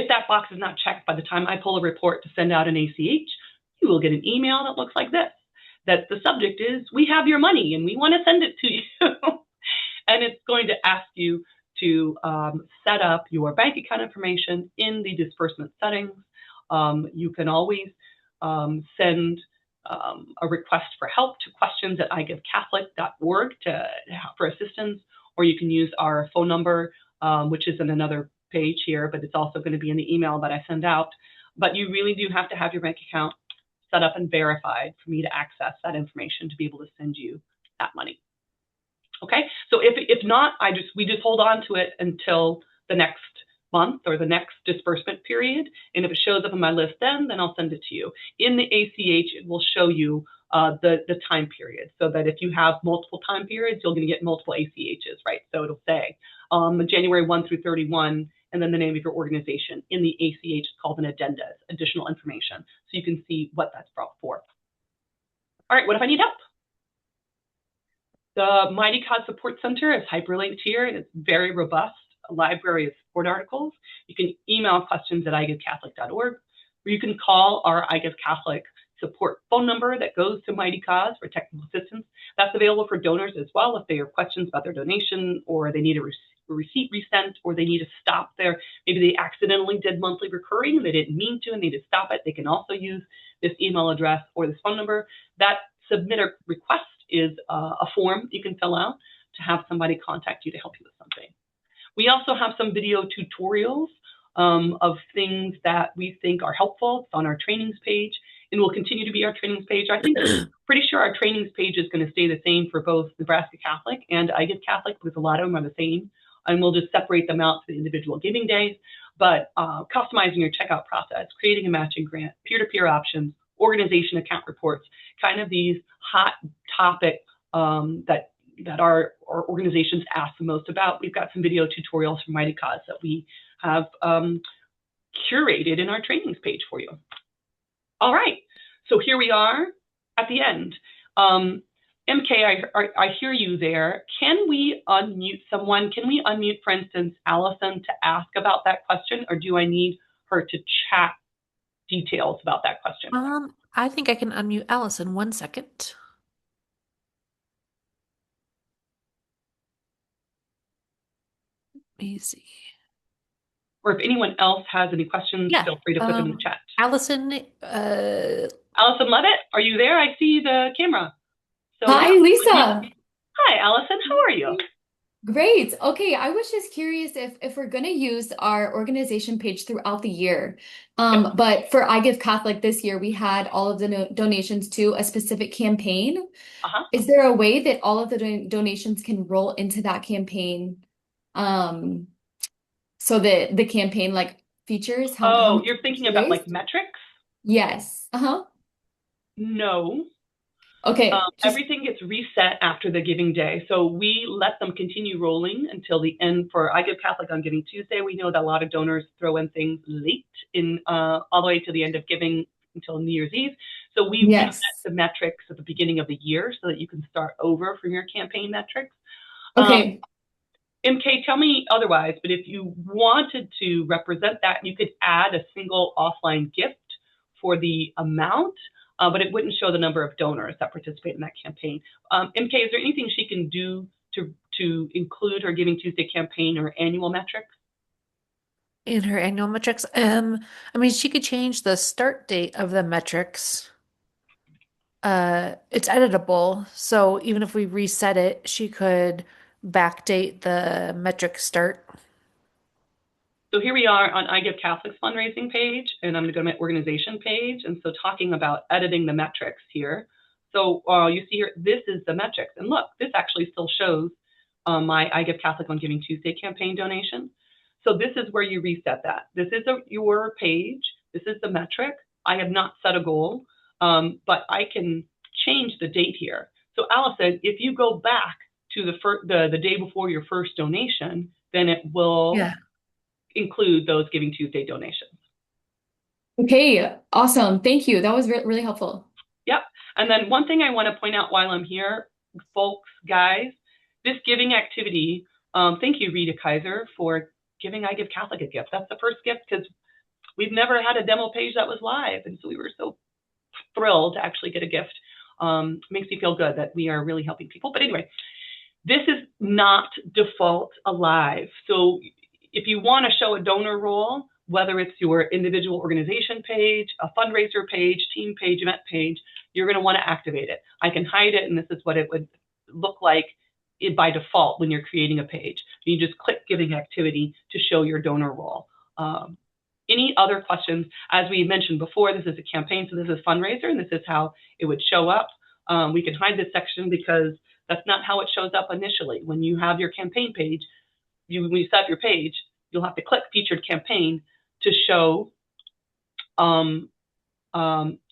that box is not checked by the time I pull a report to send out an ACH, you will get an email that looks like this, that the subject is, we have your money and we want to send it to you. And it's going to ask you to set up your bank account information in the disbursement settings. You can always send a request for help to questions@igivecatholic.org for assistance, or you can use our phone number, which is in another page here, but it's also going to be in the email that I send out. But you really do have to have your bank account set up and verified for me to access that information to be able to send you that money. Okay, so if not, we just hold on to it until the next month or the next disbursement period. And if it shows up on my list then I'll send it to you. In the ACH, it will show you the time period, so that if you have multiple time periods, you're going to get multiple ACHs, right? So it'll say January 1 through 31, and then the name of your organization. In the ACH, it's called an addenda, additional information, so you can see what that's brought for. All right, what if I need help? The Mighty Cause Support Center is hyperlinked here, and it's very robust. A library of support articles. You can email questions@igivecatholic.org, or you can call our iGiveCatholic support phone number that goes to Mighty Cause for technical assistance. That's available for donors as well if they have questions about their donation, or they need a receipt resent, or they need to stop maybe they accidentally did monthly recurring, they didn't mean to, and they need to stop it. They can also use this email address or this phone number. That submitter request is a form you can fill out to have somebody contact you to help you with something. We also have some video tutorials of things that we think are helpful. It's on our trainings page, and will continue to be our trainings page. I think pretty sure our trainings page is going to stay the same for both Nebraska Catholic and iGiveCatholic, because a lot of them are the same, and we'll just separate them out for the individual giving days. But customizing your checkout process, creating a matching grant, peer-to-peer options, organization account reports, kind of these hot topic that our organizations ask the most about. We've got some video tutorials from Mighty Cause that we have curated in our trainings page for you. All right, so here we are at the end. MK, I hear you there. Can we unmute someone? Can we unmute, for instance, Allison to ask about that question, or do I need her to chat details about that question? I think I can unmute Allison. 1 second. Let me see. Or if anyone else has any questions, feel free to put them in the chat. Allison, Allison Levitt, are you there? I see the camera. So, hi, yeah. Lisa. Hi, Allison. How are you? Great. Okay, I was just curious if we're going to use our organization page throughout the year. But for iGiveCatholic this year, we had all of the donations to a specific campaign. Is there a way that all of the donations can roll into that campaign? So that the campaign like features how you're thinking about like metrics? Yes. No. Okay. Everything gets reset after the giving day. So we let them continue rolling until the end. For iGiveCatholic on Giving Tuesday, we know that a lot of donors throw in things late in all the way to the end of giving until New Year's Eve. So we reset the metrics at the beginning of the year so that you can start over from your campaign metrics. Okay. MK, tell me otherwise, but if you wanted to represent that, you could add a single offline gift for the amount, but it wouldn't show the number of donors that participate in that campaign. MK, is there anything she can do to include her Giving Tuesday campaign or annual metrics? In her annual metrics? I mean, she could change the start date of the metrics. It's editable, so even if we reset it, she could backdate the metric start. So here we are on iGiveCatholic's fundraising page, and I'm going to go to my organization page. And so talking about editing the metrics here. So you see here, this is the metrics. And look, this actually still shows my iGiveCatholic on Giving Tuesday campaign donation. So this is where you reset that. This is your page. This is the metric. I have not set a goal, but I can change the date here. So Allison, if you go back to the day before your first donation, then it will include those Giving Tuesday donations. Okay, awesome. Thank you. That was really helpful. Yep. And then one thing I want to point out while I'm here, folks, guys, this giving activity, thank you, Rita Kaiser, for giving iGiveCatholic a gift. That's the first gift, because we've never had a demo page that was live. And so we were so thrilled to actually get a gift. Makes me feel good that we are really helping people. But anyway, this is not default alive. So if you want to show a donor roll, whether it's your individual organization page, a fundraiser page, team page, event page, you're going to want to activate it. I can hide it, and this is what it would look like by default when you're creating a page. You just click Giving Activity to show your donor roll. Any other questions? As we mentioned before, this is a campaign, so this is fundraiser, and this is how it would show up. We can hide this section because that's not how it shows up initially. When you have your campaign page, when you set up your page, you'll have to click Featured Campaign to show.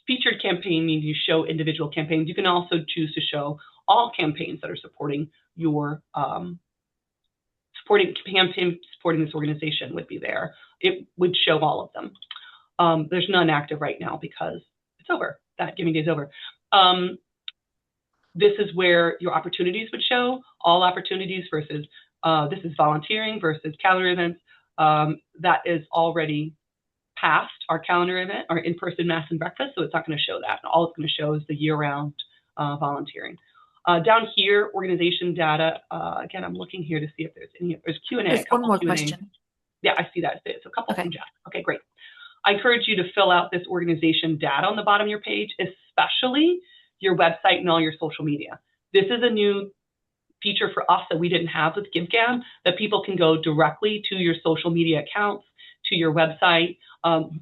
Featured Campaign means you show individual campaigns. You can also choose to show all campaigns that are supporting your supporting this organization would be there. It would show all of them. There's none active right now because it's over. That giving day is over. This is where your opportunities would show, all opportunities versus this is volunteering versus calendar events. That is already past our calendar event, our in-person Mass and Breakfast, so it's not going to show that. All it's going to show is the year-round volunteering. Down here, organization data. Again, I'm looking here to see if there's Q&A. There's one more question. Yeah, I see that. It's a couple Okay. from Jack. Okay, great. I encourage you to fill out this organization data on the bottom of your page, especially your website and all your social media. This is a new feature for us that we didn't have with GiveGab, that people can go directly to your social media accounts, to your website,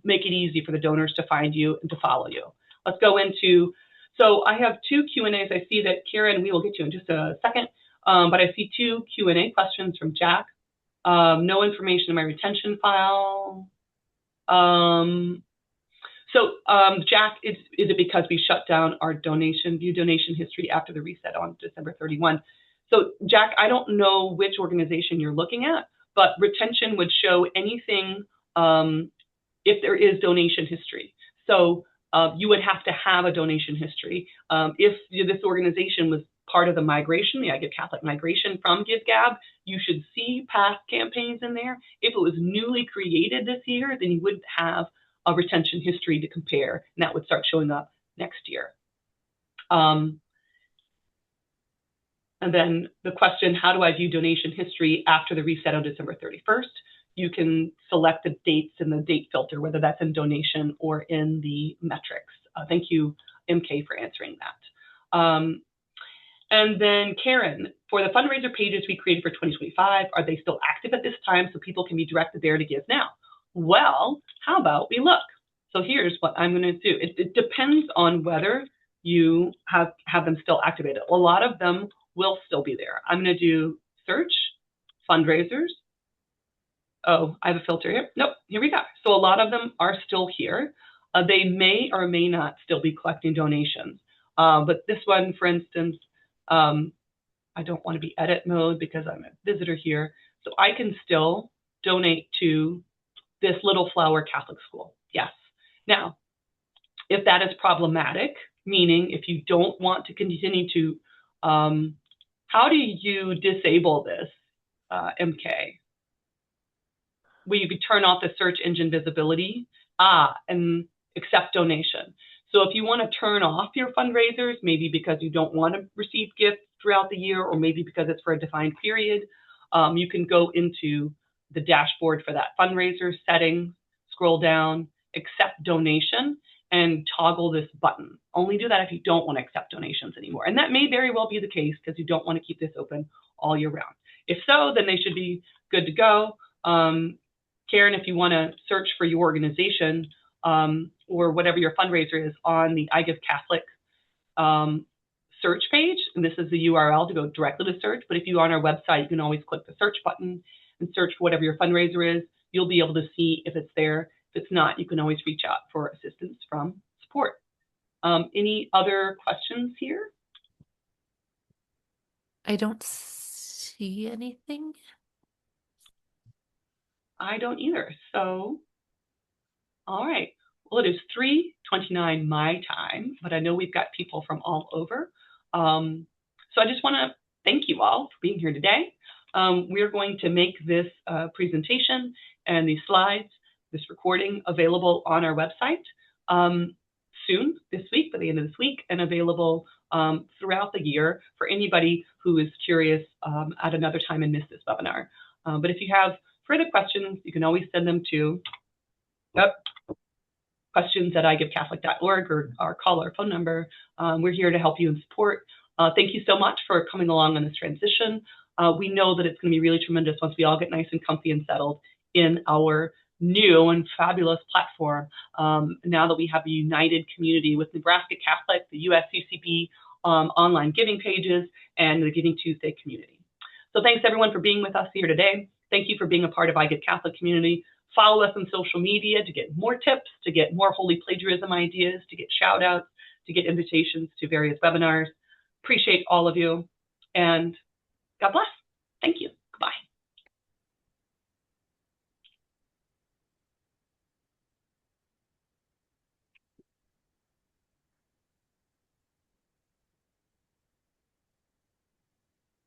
make it easy for the donors to find you and to follow you. Let's go into, so I have two Q&As. I see that Karen, we will get you in just a second, but I see two Q&A questions from Jack. No information in my retention file. Jack, is it because we shut down our view donation history after the reset on December 31? So Jack, I don't know which organization you're looking at, but retention would show anything if there is donation history. So you would have to have a donation history. If this organization was part of the migration, the iGiveCatholic migration from GiveGab, you should see past campaigns in there. If it was newly created this year, then you wouldn't have a retention history to compare, and that would start showing up next year. And then the question, how do I view donation history after the reset on December 31st? You can select the dates in the date filter, whether that's in donation or in the metrics. Thank you, MK, for answering that. And then Karen, for the fundraiser pages we created for 2025, are they still active at this time so people can be directed there to give now? Well, how about we look? So here's what I'm going to do. It depends on whether you have them still activated. A lot of them will still be there. I'm going to do search, fundraisers. Oh, I have a filter here. Nope, here we go. So a lot of them are still here. They may or may not still be collecting donations. But this one, for instance, I don't want to be edit mode because I'm a visitor here. So I can still donate to this Little Flower Catholic School. Yes. Now, if that is problematic, meaning if you don't want to continue to, how do you disable this, MK? Where you could turn off the search engine visibility, and accept donation. So if you want to turn off your fundraisers, maybe because you don't want to receive gifts throughout the year, or maybe because it's for a defined period, you can go into the dashboard for that fundraiser settings, scroll down, accept donation, and toggle this button. Only do that if you don't want to accept donations anymore. And that may very well be the case because you don't want to keep this open all year round. If so, then they should be good to go. Karen, if you want to search for your organization or whatever your fundraiser is on the iGiveCatholic search page, and this is the URL to go directly to search, but if you're on our website, you can always click the search button and search for whatever your fundraiser is. You'll be able to see if it's there. If it's not, you can always reach out for assistance from support. Any other questions here? I don't see anything. I don't either. So, all right. Well, it is 3:29 my time, but I know we've got people from all over. So I just want to thank you all for being here today. We're going to make this presentation and these slides, this recording, available on our website soon, this week, by the end of this week, and available throughout the year for anybody who is curious at another time and missed this webinar. But if you have further questions, you can always send them to questions@igivecatholic.org or call our phone number. We're here to help you and support. Thank you so much for coming along on this transition. We know that it's going to be really tremendous once we all get nice and comfy and settled in our new and fabulous platform. Now that we have a united community with Nebraska Catholic, the USCCB online giving pages, and the GivingTuesday community. So thanks everyone for being with us here today. Thank you for being a part of iGiveCatholic community. Follow us on social media to get more tips, to get more holy plagiarism ideas, to get shout outs, to get invitations to various webinars. Appreciate all of you, and God bless. Thank you. Goodbye.